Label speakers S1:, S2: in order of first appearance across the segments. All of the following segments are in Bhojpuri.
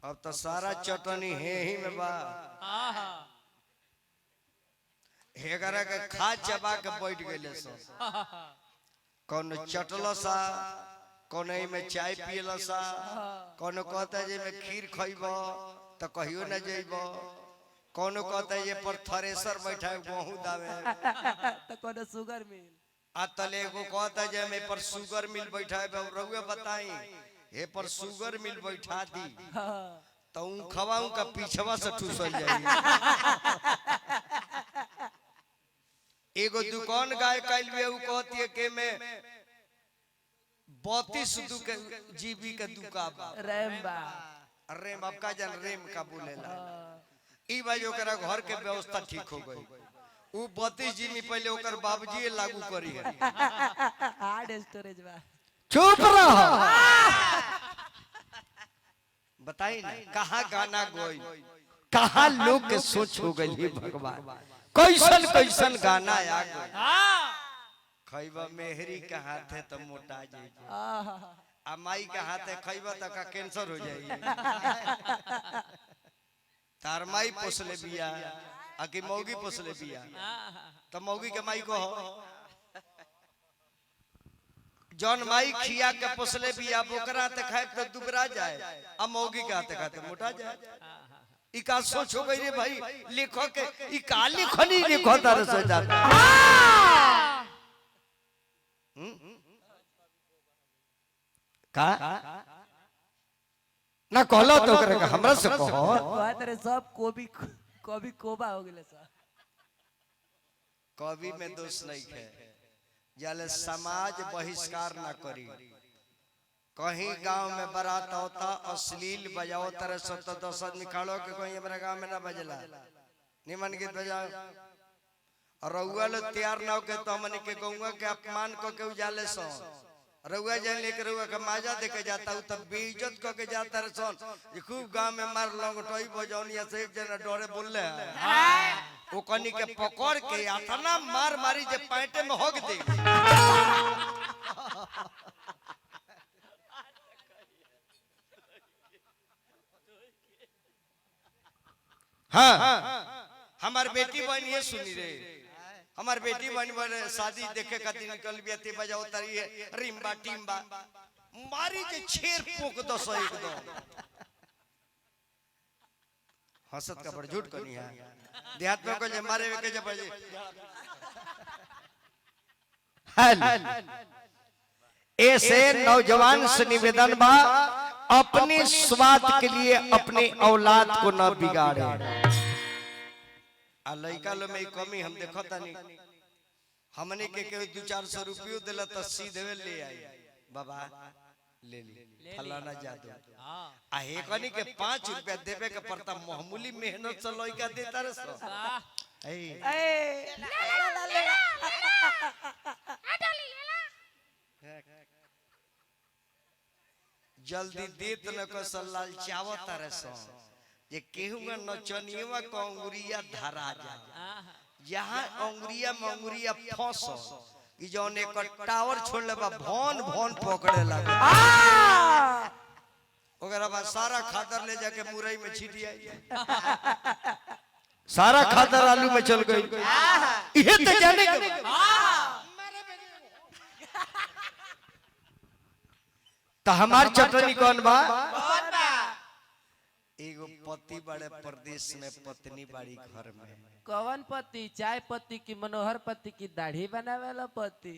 S1: अब तो सारा चटनी है ही में बा हेगरा के खा चबा के बैठ गए सो कौन चटल सा कौन में चाय पियल सा कौन कहता जे में खीर खइब तो कहियो न जइब कौन कहता ये पर थ्रेसर बैठा गेहूं दावे
S2: तो कौन शुगर मिल
S1: आ तले को कहता जे में पर शुगर मिल बैठा है रहुए बताई हे पर शुगर मिल बैठा दी तो खवाऊं का पीछवा से ठूसल जाई एगो दुकान गाय कैल में उ कहती है के में 32 जीबी के दुकान
S2: रैम बा
S1: रेम अब का जन रेम का बोलेला ई भाई ओकरा घर के व्यवस्था ठीक हो गई उ 32 जीबी पहले ओकर बाबूजी लागू करी है
S2: हार्ड स्टोरेज बा
S1: चुप रहो बताई ना कहाँ गाना गोई कहाँ लोग के सोच हो गई भगवान कैसन कैसन गाना आ गई खैबा मेहरी के हाथ है तो मोटा जाएगी आ माई के हाथ है खैबा तो का कैंसर हो जाएगी तार माई पोसले बिया आ कि मौगी पोसले बिया तो मौगी के माई को हो जौन माई खिया के पोसले बिया बोकरा ते खाए तो दुबरा जाए आ मौगी के हाथे खाते मोटा जाए ई का सोच हो गई रे भाई लिखो के ई का लिखनी लिखो तारे से जाता का ना कहलो तो करे हमरा से कहो
S2: कहत रे सब कभी कोबा हो गेले सब
S1: कवि में दोष नहीं है जाले समाज बहिष्कार ना करी कहीं गांव में बारात होता अश्लील बजाओ तरह से तो 10 आदमी खड़ो के कहीं हमारे गांव में ना बजला निमन गीत बजाओ और रउआ लोग तैयार ना हो के तो हमने के गौवा के अपमान को के उजाले सो रउआ जान लेके रउआ का माजा देके जाता हूं तब बेइज्जत को के जाता रे सोन ये खूब गांव में मार लंगटोई बजौनिया से एक जना डरे बोलले वो कनी के पकड़ के अतना मार मारी जे पैंटे में होग दे हाँ हमार बेटी बहन ये सुनी रे हमार बेटी बहन शादी देखे खातिर निकल बिया ते बजाओ तारी रिम्बा टिम्बा मारी जे छेर पोक दो सो एकदम हसत का पर झूठ करनी है देहात में को जे मारे के जे बजे ऐसे नौजवान से निवेदन बा अपने स्वाद के लिए अपने औलाद को न बिगाड़े आ लइका लो में कमी हम देखता नहीं हमने के 200-400 रुपया देला तो सीधे ले आई बाबा ले ली फलाना जादू आ हे कनी के 5 रुपया देवे के पड़ता मामूली मेहनत से लइका देता रे सो जल्दी देत न को सलाल चावत रे सो जे केहुगा नचनियवा को अंगुरिया धरा जा जहां अंगुरिया मंगुरिया फंसो ई जौन एक टावर छोड़ले बा भौन भौन पकड़े लगे ओकरा बाद सारा खादर ले जाके मुरई में छिटी आई सारा खादर आलू में चल गई इहे त जाने के तो हमार चटनी कौन बा एगो पति बड़े प्रदेश में पत्नी बड़ी घर में
S2: कवन पति चाय पत्ती की मनोहर पति की दाढ़ी बनावे वाला पति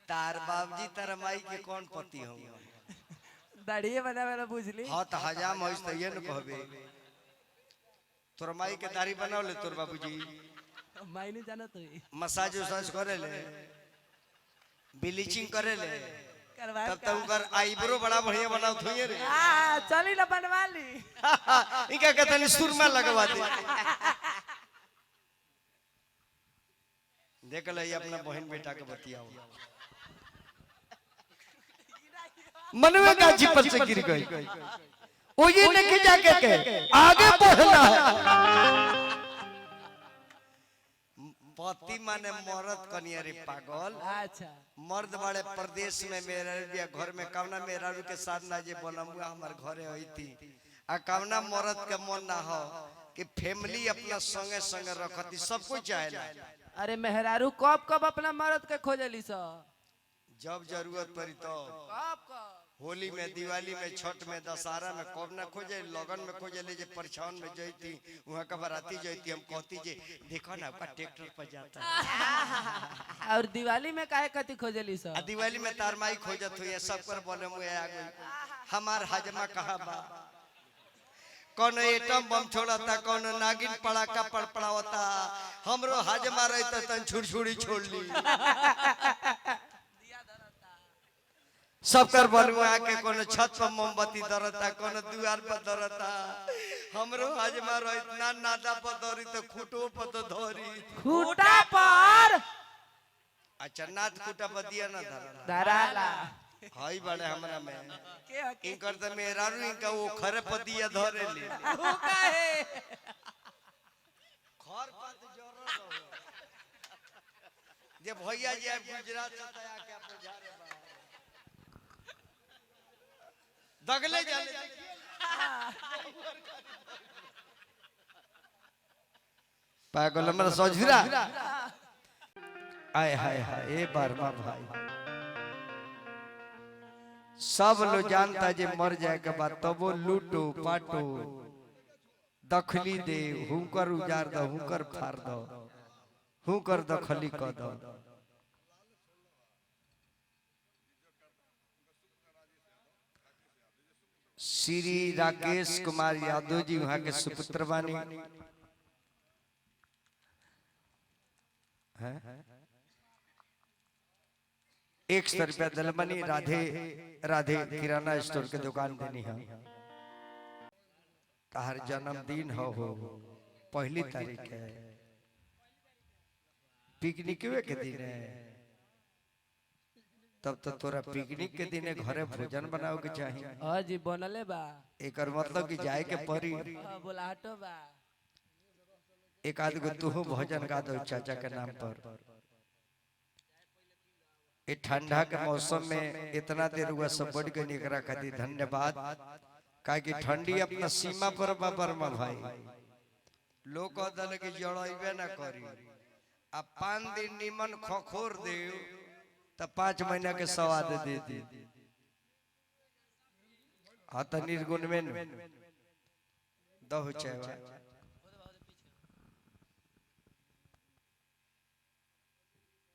S1: तार बाबजी तार माई के कौन पति हो
S2: दाढ़ी बनावे वाला बुझली
S1: हां त हजाम होइस त ये न कहबे तोर माई के दाढ़ी बनाव ले तोर बाबूजी
S2: माई नहीं जानत होई
S1: मसाज उसाज करे ले ब्लीचिंग करे ले तब तक उनकर आईब्रो बड़ा बढ़िया बनाओ थोइए रे
S2: चली ना बनवा ली
S1: इनका कहता नहीं सुरमा लगवा दे देख ले अपना बहन बेटा के बतियाओ मनवे का जीपल से गिर गई वो ये नहीं जाके के आगे बढ़ना है पति माने मर्द कनिया रे पागल।
S2: अच्छा
S1: मर्द बड़े प्रदेश में मेरा बिया घर में कवना मेरा के साथ ना जे बनमुआ हमार घरे होई थी आ कवना मर्द के मन ना हो कि फैमिली अपना संगे संगे रखती सब कुछ चाहेला।
S2: अरे मेहरारू कब कब अपना मर्द के खोजली स
S1: जब जरूरत पड़ी तो
S2: कब कब
S1: होली में, दिवाली में, छठ में, दशहरा में कब ना खोजे, लगन में खोजे ले जे परछावन में जईती वहां का बराती जईती हम कहती जे देखो ना आपका ट्रैक्टर पर जाता है।
S2: और दिवाली में काहे कति खोजली स
S1: दिवाली में तार माई खोजत हुई सब कर बोले मुए आ गई हमार हजमा कहा बा कौन एटम बम छोड़ता कौन नागिन पड़ाका पड़पड़ावता हमरो हजमा रही तो तन छुड़छुड़ी छोड़ ली सब कर बनवा के कौन छत पर मोमबत्ती दरता कौन दीवार पर दरता हमरो हजमा रही ना नादा पर धरी तो खूटो पर तो धरी
S2: खूटा पर
S1: अच्छा नाद खूटा पर दिया ना
S2: धराला
S1: हाई बड़े हमरा में
S2: के
S1: इनकर तो मेहरारू इनका वो खरे पतिया धरे ली
S2: काहे
S1: खर पात जरूर रहो जे भैया जी गुजरात से तया के अपने जा रे बा दगले जाले पागल हमरा सजरा आय हाय हाय ए बारमा भाई सब लोग जानता जे मर जाए के बाद तबो लूटो पाटो दखली दे हुकर उजार दो हुकर फाड़ दो हुकर दखली क दो। श्री राकेश कुमार यादव जी वहां के सुपुत्र बानी है 100 रुपया दलमनी राधे राधे किराना स्टोर के दुकान देनी है तार जन्मदिन हो पहली तारीख है पिकनिक के दिन है तब तो तोरा पिकनिक के दिन घरे भोजन बनाओ के चाहिए।
S2: हां जी बनले बा
S1: एकर मतलब कि जाए के परी
S2: बोलाहटो बा
S1: एक आध गो तू भोजन गा दो चाचा के नाम पर। ये ठंडा के मौसम में इतना देर हुआ सब बढ़ गई निकरा खातिर धन्यवाद का कि ठंडी अपना सीमा पर बरमा भाई लोग कहते कि जड़े ना करी अब 5 दिन निमन खखोर दे तो 5 महीना के स्वाद दे दी हाँ तो निर्गुण में दो चाहे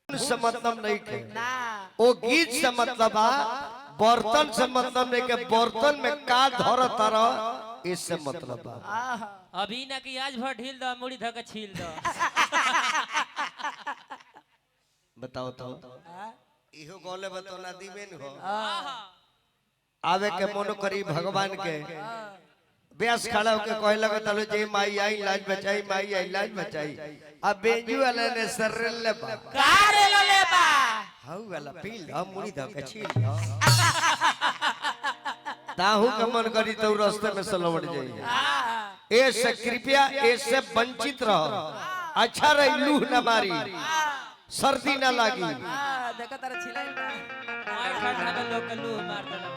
S1: से मतलब नहीं के वो गीत से मतलब बर्तन से मतलब नहीं के बर्तन में का धर तरह इससे मतलब
S3: अभी ना कि आज भर ढील दो मुड़ी धके छील दो
S1: बताओ तो इहो गोले बताओ ना दीवेन हो
S2: आवे
S1: के मन करी भगवान के ब्यास खड़ा होके कहे लगे तलो जे माई आई लाज बचाई माई आई लाज बचाई अब बेंजू वाला ने सरल ले बा
S2: कारे ले बा
S1: हाउ वाला पील हम मुड़ी द के छील ताहू के मन करी तो रास्ते में से लौट जाई ऐसे कृपया ऐसे वंचित रहो अच्छा रही लूह न मारी सर्दी न लागी
S2: देखा तारा छिलाई बा
S3: ठंडा में लोग के लूह मार देला